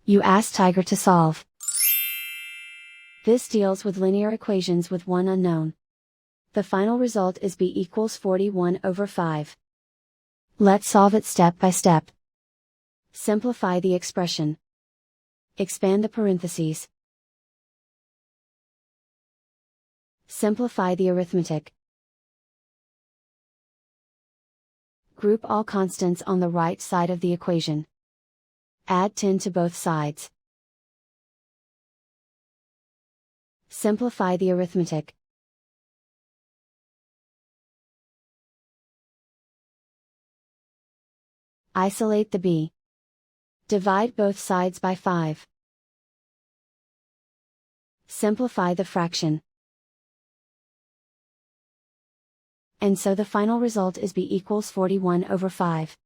You ask Tiger to solve. This deals with linear equations with one unknown. The final result is b equals 41/5. Let's solve it step by step. Simplify the expression. Expand the parentheses. Simplify the arithmetic. Group all constants on the right side of the equation. Add 10 to both sides. Simplify the arithmetic. Isolate the b. Divide both sides by 5. Simplify the fraction. And so the final result is b equals 41/5.